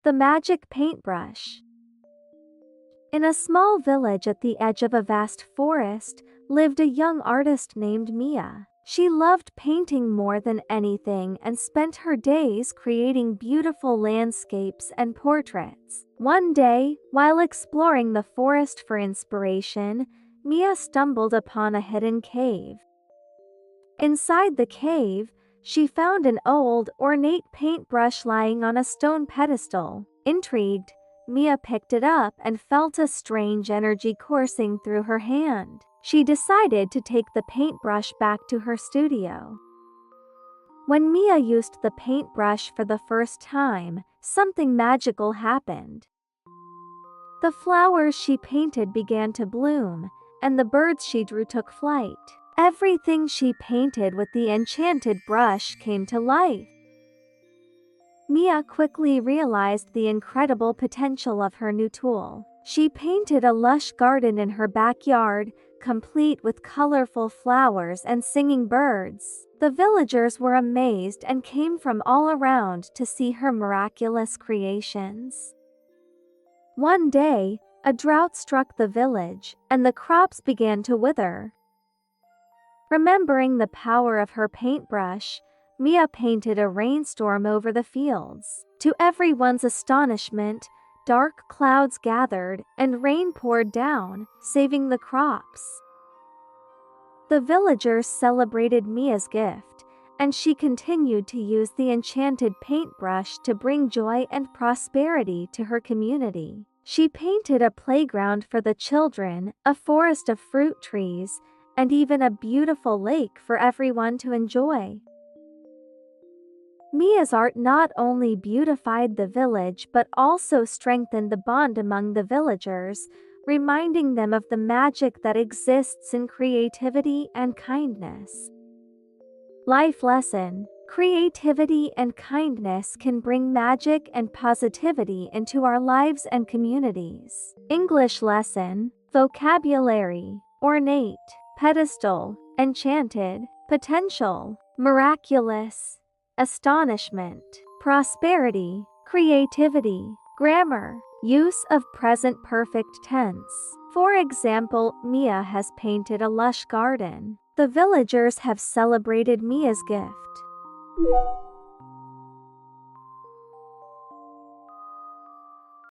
The magic paintbrush. In a small village at the edge of a vast forest, lived a young artist named Mia. She loved painting more than anything and spent her days creating beautiful landscapes and portraits. One day, while exploring the forest for inspiration, Mia stumbled upon a hidden cave. Inside the cave, she found an old, ornate paintbrush lying on a stone pedestal. Intrigued, Mia picked it up and felt a strange energy coursing through her hand. She decided to take the paintbrush back to her studio. When Mia used the paintbrush for the first time, something magical happened. The flowers she painted began to bloom, and the birds she drew took flight. Everything she painted with the enchanted brush came to life. Mia quickly realized the incredible potential of her new tool. She painted a lush garden in her backyard, complete with colorful flowers and singing birds. The villagers were amazed and came from all around to see her miraculous creations. One day, a drought struck the village, and the crops began to wither. Remembering the power of her paintbrush, Mia painted a rainstorm over the fields. To everyone's astonishment, dark clouds gathered and rain poured down, saving the crops. The villagers celebrated Mia's gift, and she continued to use the enchanted paintbrush to bring joy and prosperity to her community. She painted a playground for the children, a forest of fruit trees, and even a beautiful lake for everyone to enjoy. Mia's art not only beautified the village but also strengthened the bond among the villagers, reminding them of the magic that exists in creativity and kindness. Life lesson: creativity and kindness can bring magic and positivity into our lives and communities. English lesson: vocabulary, ornate, pedestal, enchanted, potential, miraculous, astonishment, prosperity, creativity. Grammar: use of present perfect tense. For example, Mia has painted a lush garden. The villagers have celebrated Mia's gift.